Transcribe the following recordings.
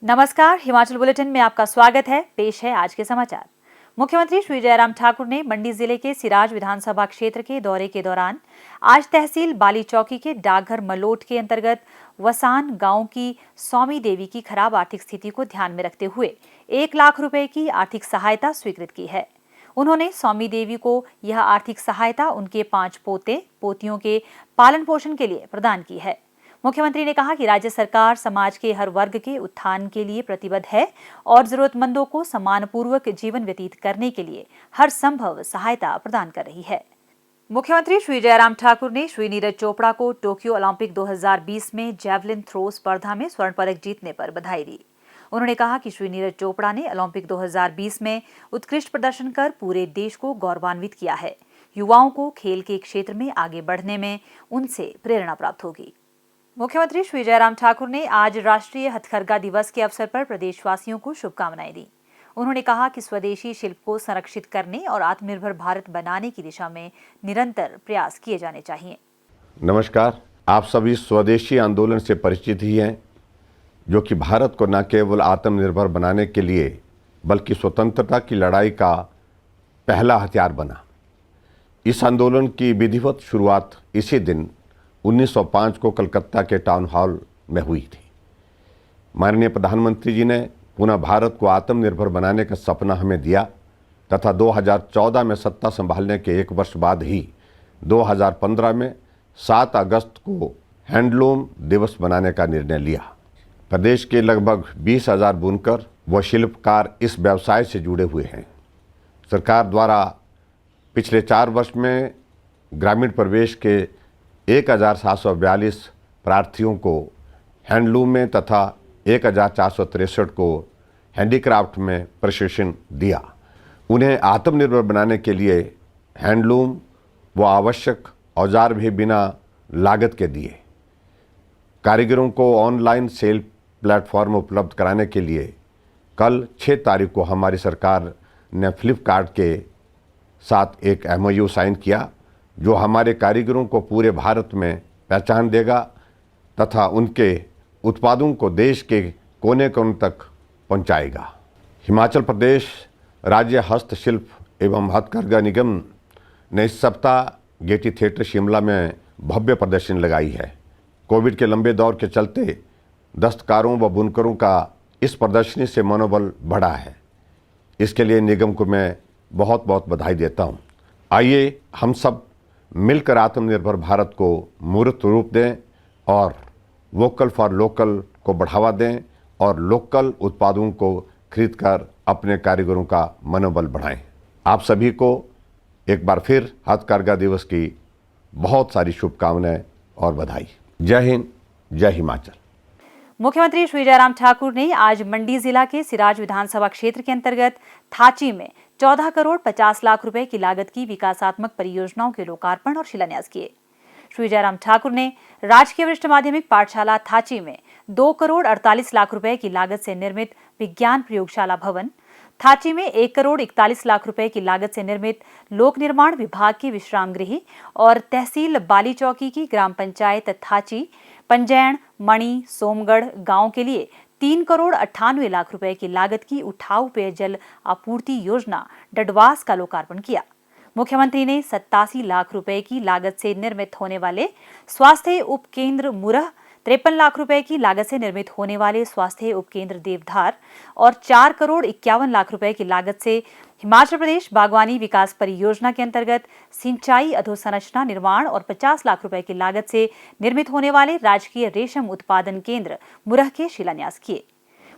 नमस्कार, हिमाचल बुलेटिन में आपका स्वागत है। पेश है आज के समाचार। मुख्यमंत्री श्री जयराम ठाकुर ने मंडी जिले के सिराज विधानसभा क्षेत्र के दौरे के दौरान आज तहसील बाली चौकी के डाकघर मलोट के अंतर्गत वसान गांव की सौमी देवी की खराब आर्थिक स्थिति को ध्यान में रखते हुए 1 लाख रुपए की आर्थिक सहायता स्वीकृत की है। उन्होंने सौमी देवी को यह आर्थिक सहायता उनके 5 पोते पोतियों के पालन पोषण के लिए प्रदान की है। मुख्यमंत्री ने कहा कि राज्य सरकार समाज के हर वर्ग के उत्थान के लिए प्रतिबद्ध है और जरूरतमंदों को सम्मानपूर्वक जीवन व्यतीत करने के लिए हर संभव सहायता प्रदान कर रही है। मुख्यमंत्री श्री जयराम ठाकुर ने श्री नीरज चोपड़ा को टोक्यो ओलंपिक 2020 में जैवलिन थ्रो स्पर्धा में स्वर्ण पदक जीतने पर बधाई दी। उन्होंने कहा कि श्री नीरज चोपड़ा ने ओलंपिक 2020 में उत्कृष्ट प्रदर्शन कर पूरे देश को गौरवान्वित किया है। युवाओं को खेल के क्षेत्र में आगे बढ़ने में उनसे प्रेरणा प्राप्त होगी। मुख्यमंत्री श्री जयराम ठाकुर ने आज राष्ट्रीय हथकरघा दिवस के अवसर पर प्रदेशवासियों को शुभकामनाएं दी। उन्होंने कहा कि स्वदेशी शिल्प को संरक्षित करने और आत्मनिर्भर भारत बनाने की दिशा में निरंतर प्रयास किए जाने चाहिए। नमस्कार, आप सभी स्वदेशी आंदोलन से परिचित ही हैं, जो कि भारत को न केवल आत्मनिर्भर बनाने के लिए बल्कि स्वतंत्रता की लड़ाई का पहला हथियार बना। इस आंदोलन की विधिवत शुरुआत इसी दिन 1905 को कलकत्ता के टाउन हॉल में हुई थी। माननीय प्रधानमंत्री जी ने पुनः भारत को आत्मनिर्भर बनाने का सपना हमें दिया तथा 2014 में सत्ता संभालने के 1 वर्ष बाद ही 2015 में 7 अगस्त को हैंडलूम दिवस बनाने का निर्णय लिया। प्रदेश के लगभग 20,000 बुनकर व शिल्पकार इस व्यवसाय से जुड़े हुए हैं। सरकार द्वारा पिछले 4 वर्ष में ग्रामीण प्रवेश के 1,742 प्रार्थियों को हैंडलूम में तथा 1,463 को हैंडीक्राफ्ट में प्रशिक्षण दिया। उन्हें आत्मनिर्भर बनाने के लिए हैंडलूम व आवश्यक औजार भी बिना लागत के दिए। कारीगरों को ऑनलाइन सेल प्लेटफॉर्म उपलब्ध कराने के लिए कल 6 तारीख को हमारी सरकार ने फ्लिपकार्ट के साथ एक MOU साइन किया, जो हमारे कारीगरों को पूरे भारत में पहचान देगा तथा उनके उत्पादों को देश के कोने कोने तक पहुंचाएगा। हिमाचल प्रदेश राज्य हस्तशिल्प एवं हथकरघा निगम ने इस सप्ताह गेटी थिएटर शिमला में भव्य प्रदर्शनी लगाई है। कोविड के लंबे दौर के चलते दस्तकारों व बुनकरों का इस प्रदर्शनी से मनोबल बढ़ा है। इसके लिए निगम को मैं बहुत बहुत बधाई देता हूँ। आइए हम सब मिलकर आत्मनिर्भर भारत को मूर्त रूप दें और वोकल फॉर लोकल को बढ़ावा दें और लोकल उत्पादों को खरीदकर अपने कारीगरों का मनोबल बढ़ाएं। आप सभी को एक बार फिर हथकरघा दिवस की बहुत सारी शुभकामनाएं और बधाई। जय हिंद, जय हिमाचल। मुख्यमंत्री श्री जयराम ठाकुर ने आज मंडी जिला के सिराज विधानसभा क्षेत्र के अंतर्गत थाची में 14 करोड़ 50 लाख रुपए की लागत की विकासात्मक परियोजनाओं के लोकार्पण और शिलान्यास किए। श्री जयराम ठाकुर ने राजकीय वरिष्ठ माध्यमिक पाठशाला थाची में 2 करोड़ 48 लाख रुपए की लागत से निर्मित विज्ञान प्रयोगशाला भवन, थाची में 1 करोड़ 41 लाख रुपए की लागत से निर्मित लोक निर्माण विभाग की विश्राम गृह और तहसील बाली चौकी की ग्राम पंचायत थाची, पंजैण, मणि, सोमगढ़ गांव के लिए 3 करोड़ 98 लाख रुपए की लागत की उठाऊ पेयजल आपूर्ति योजना डडवास का लोकार्पण किया। मुख्यमंत्री ने 87 लाख रुपए की लागत से निर्मित होने वाले स्वास्थ्य उपकेंद्र मुरह, 53 लाख रुपए की लागत से निर्मित होने वाले स्वास्थ्य उपकेंद्र देवधार और 4 करोड़ 51 लाख रुपए की लागत से हिमाचल प्रदेश बागवानी विकास परियोजना के अंतर्गत सिंचाई अधोसंरचना निर्माण और 50 लाख रुपए की लागत से निर्मित होने वाले राजकीय रेशम उत्पादन केंद्र मुरह के शिलान्यास किए।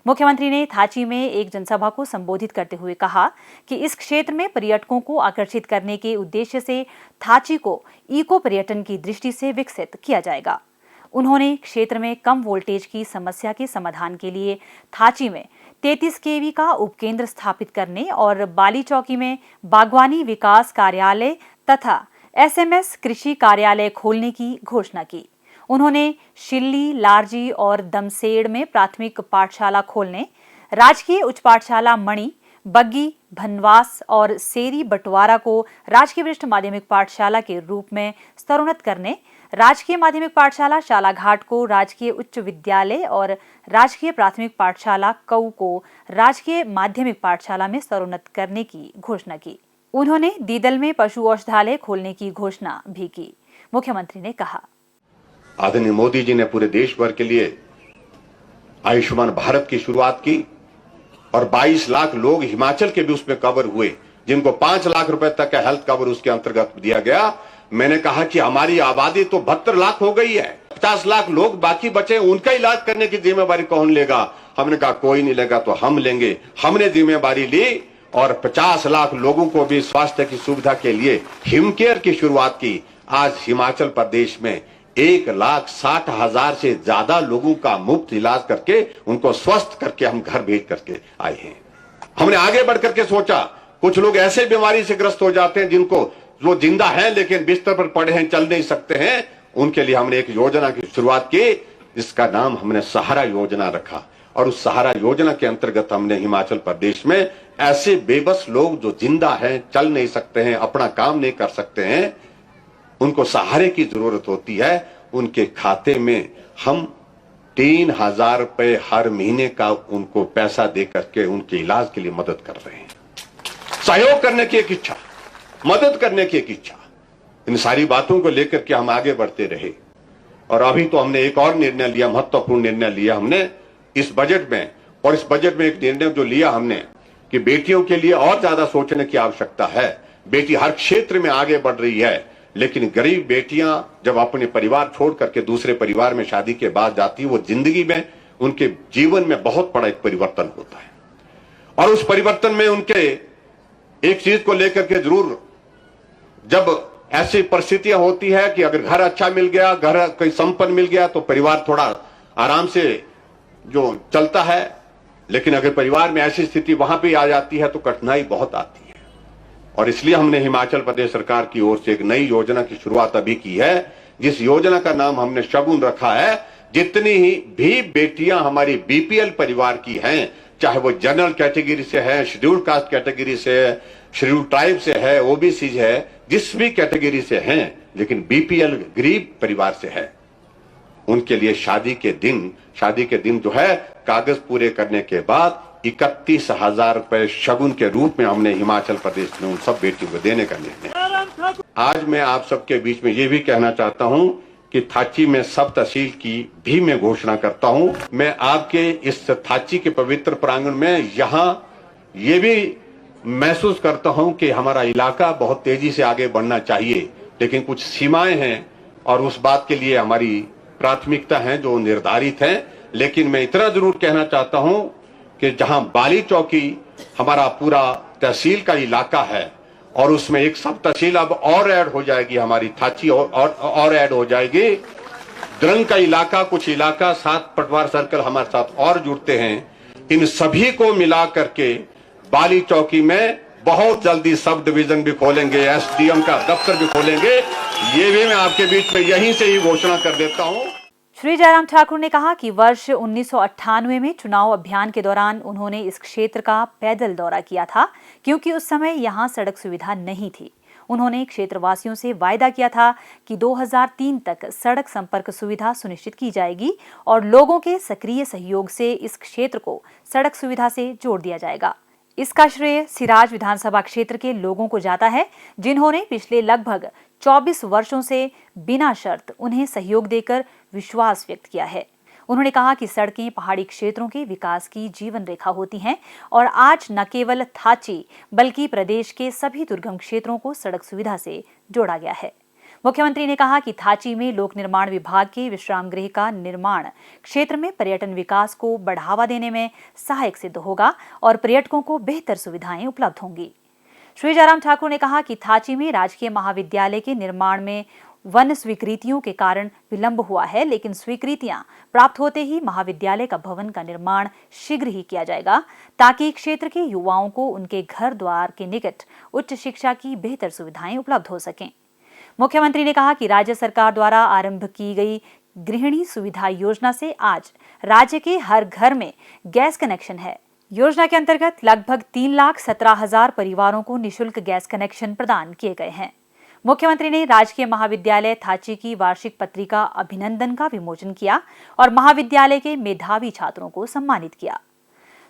मुख्यमंत्री ने थाची में एक जनसभा को संबोधित करते हुए कहा कि इस क्षेत्र में पर्यटकों को आकर्षित करने के उद्देश्य से थाची को इको पर्यटन की दृष्टि से विकसित किया जाएगा। उन्होंने क्षेत्र में कम वोल्टेज की समस्या के समाधान के लिए थाची में 33 kV का उपकेंद्र स्थापित करने और बाली चौकी में बागवानी विकास कार्यालय तथा SMS कृषि कार्यालय खोलने की घोषणा की। उन्होंने शिल्ली, लारजी और दमसेड़ में प्राथमिक पाठशाला खोलने, राजकीय उच्च पाठशाला मणि, बग्गी, भनवास और सेरी बटवारा को राजकीय वरिष्ठ माध्यमिक पाठशाला के रूप में स्तरोन्नत करने, राजकीय माध्यमिक पाठशाला शालाघाट को राजकीय उच्च विद्यालय और राजकीय प्राथमिक पाठशाला कऊ को राजकीय माध्यमिक पाठशाला में स्तरोन्नत करने की घोषणा की। उन्होंने दीदल में पशु औषधालय खोलने की घोषणा भी की। मुख्यमंत्री ने कहा, आदरणीय मोदी जी ने पूरे देश भर के लिए आयुष्मान भारत की शुरुआत की और 22 लाख लोग हिमाचल के भी उसमें कवर हुए, जिनको 5 लाख रुपए तक का हेल्थ कवर उसके अंतर्गत दिया गया। मैंने कहा कि हमारी आबादी तो 72 लाख हो गई है, 50 लाख लोग बाकी बचे, उनका इलाज करने की जिम्मेवारी कौन लेगा? हमने कहा कोई नहीं लेगा तो हम लेंगे। हमने जिम्मेवारी ली और 50 लाख लोगों को भी स्वास्थ्य की सुविधा के लिए हिमकेयर की शुरुआत की। आज हिमाचल प्रदेश में 1,60,000 से ज्यादा लोगों का मुफ्त इलाज करके उनको स्वस्थ करके हम घर भेज करके आए हैं। हमने आगे बढ़ करके सोचा, कुछ लोग ऐसे बीमारी से ग्रस्त हो जाते हैं जिनको वो जिंदा हैं लेकिन बिस्तर पर पड़े हैं, चल नहीं सकते हैं। उनके लिए हमने एक योजना की शुरुआत की, जिसका नाम हमने सहारा योजना रखा। और उस सहारा योजना के अंतर्गत हमने हिमाचल प्रदेश में ऐसे बेबस लोग जो जिंदा हैं, चल नहीं सकते हैं, अपना काम नहीं कर सकते हैं, उनको सहारे की जरूरत होती है, उनके खाते में हम 3,000 रुपए हर महीने का उनको पैसा दे करके उनके इलाज के लिए मदद कर रहे हैं। सहयोग करने की एक इच्छा, मदद करने की एक इच्छा, इन सारी बातों को लेकर के हम आगे बढ़ते रहे। और अभी तो हमने एक और निर्णय लिया, महत्वपूर्ण निर्णय लिया हमने इस बजट में। और इस बजट में एक निर्णय जो लिया हमने कि बेटियों के लिए और ज्यादा सोचने की आवश्यकता है। बेटी हर क्षेत्र में आगे बढ़ रही है, लेकिन गरीब बेटियां जब अपने परिवार छोड़ करके दूसरे परिवार में शादी के बाद जाती है, वो जिंदगी में उनके जीवन में बहुत बड़ा एक परिवर्तन होता है। और उस परिवर्तन में उनके एक चीज को लेकर के जरूर, जब ऐसी परिस्थितियां होती है कि अगर घर अच्छा मिल गया, घर कोई संपन्न मिल गया तो परिवार थोड़ा आराम से जो चलता है, लेकिन अगर परिवार में ऐसी स्थिति वहां पे आ जाती है तो कठिनाई बहुत आती है। और इसलिए हमने हिमाचल प्रदेश सरकार की ओर से एक नई योजना की शुरुआत अभी की है, जिस योजना का नाम हमने शगुन रखा है। जितनी ही भी बेटियां हमारी बीपीएल परिवार की हैं, चाहे वो जनरल कैटेगरी से है, शेड्यूल्ड कास्ट कैटेगरी से है, शेड्यूल्ड ट्राइब से है, ओबीसी है, जिस भी कैटेगरी से हैं, लेकिन बीपीएल गरीब परिवार से है, उनके लिए शादी के दिन जो है कागज पूरे करने के बाद 31,000 रुपए शगुन के रूप में हमने हिमाचल प्रदेश में उन सब बेटियों को देने का निर्णय। आज मैं आप सबके बीच में ये भी कहना चाहता हूं कि थाची में सब तहसील की भी मैं घोषणा करता हूं। मैं आपके इस थाची के पवित्र प्रांगण में यहां ये भी महसूस करता हूं कि हमारा इलाका बहुत तेजी से आगे बढ़ना चाहिए, लेकिन कुछ सीमाएं हैं और उस बात के लिए हमारी प्राथमिकता है जो निर्धारित है। लेकिन मैं इतना जरूर कहना चाहता हूं कि जहां बाली चौकी हमारा पूरा तहसील का इलाका है और उसमें एक सब तहसील अब और ऐड हो जाएगी, हमारी थाची और ऐड हो जाएगी। द्रंग का इलाका, कुछ इलाका, 7 पटवार सर्कल हमारे साथ और जुड़ते हैं। इन सभी को मिला करके बाली चौकी में बहुत जल्दी सब डिवीजन भी खोलेंगे, एसडीएम का दफ्तर भी खोलेंगे। ये भी मैं आपके बीच में यहीं से ही घोषणा कर देता हूं। श्री जयराम ठाकुर ने कहा कि वर्ष 1998 में चुनाव अभियान के दौरान उन्होंने इस क्षेत्र का पैदल दौरा किया था, क्योंकि उस समय यहां सड़क सुविधा नहीं थी। उन्होंने क्षेत्रवासियों से वायदा किया था कि 2003 तक सड़क संपर्क सुविधा सुनिश्चित की जाएगी और लोगों के सक्रिय सहयोग से इस क्षेत्र को सड़क सुविधा से जोड़ दिया जाएगा। इसका श्रेय सिराज विधानसभा क्षेत्र के लोगों को जाता है, जिन्होंने पिछले लगभग 24 वर्षों से बिना शर्त उन्हें सहयोग देकर विश्वास व्यक्त किया है। उन्होंने कहा कि सड़कें पहाड़ी क्षेत्रों के विकास की जीवन रेखा होती हैं और आज न केवल थाची बल्कि प्रदेश के सभी दुर्गम क्षेत्रों को सड़क सुविधा से जोड़ा गया है। मुख्यमंत्री ने कहा कि थाची में लोक निर्माण विभाग के विश्राम गृह का निर्माण क्षेत्र में पर्यटन विकास को बढ़ावा देने में सहायक सिद्ध होगा और पर्यटकों को बेहतर सुविधाएं उपलब्ध होंगी। श्री जयराम ठाकुर ने कहा कि थाची में राजकीय महाविद्यालय के निर्माण में वन स्वीकृतियों के कारण विलंब हुआ है, लेकिन स्वीकृतियां प्राप्त होते ही महाविद्यालय का भवन का निर्माण शीघ्र ही किया जाएगा, ताकि क्षेत्र के युवाओं को उनके घर द्वार के निकट उच्च शिक्षा की बेहतर सुविधाएं उपलब्ध हो सकें। मुख्यमंत्री ने कहा कि राज्य सरकार द्वारा आरंभ की गई गृहिणी सुविधा योजना से आज राज्य के हर घर में गैस कनेक्शन है। योजना के अंतर्गत लगभग 3,17,000 परिवारों को निःशुल्क गैस कनेक्शन प्रदान किए गए हैं। मुख्यमंत्री ने राजकीय महाविद्यालय थाची की वार्षिक पत्रिका अभिनंदन का विमोचन किया और महाविद्यालय के मेधावी छात्रों को सम्मानित किया।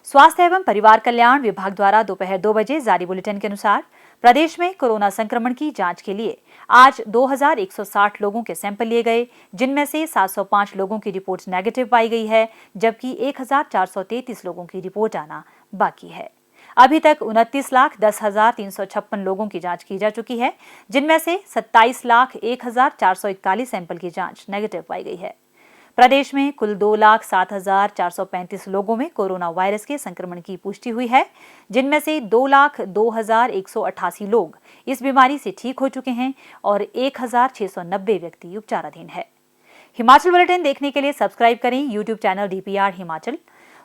स्वास्थ्य एवं परिवार कल्याण विभाग द्वारा दोपहर 2 बजे जारी बुलेटिन के अनुसार प्रदेश में कोरोना संक्रमण की जांच के लिए आज 2,160 लोगों के सैंपल लिए गए, जिनमें से 705 लोगों की रिपोर्ट नेगेटिव पाई गई है, जबकि 1,433 लोगों की रिपोर्ट आना बाकी है। अभी तक 29,10,356 लोगों की जांच की जा चुकी है, जिनमें से 27,01,441 सैंपल की जांच नेगेटिव पाई गई है। प्रदेश में कुल 2,07,435 लोगों में कोरोना वायरस के संक्रमण की पुष्टि हुई है, जिनमें से 2,02,188 लोग इस बीमारी से ठीक हो चुके हैं और 1,690 व्यक्ति उपचाराधीन है। हिमाचल बुलेटिन देखने के लिए सब्सक्राइब करें YouTube channel DPR Himachal,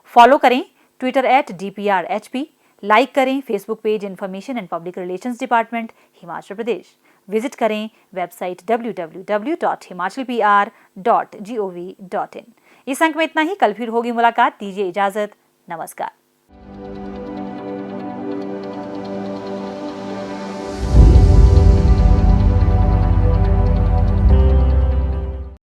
follow करें ट्विटर @DPRHP, लाइक करें Facebook page information and public relations department Himachal Pradesh, visit करें वेबसाइट www.himachalpr.gov.in। इस अंक में इतना ही। कल फिर होगी मुलाकात। दीजिए इजाजत। नमस्कार।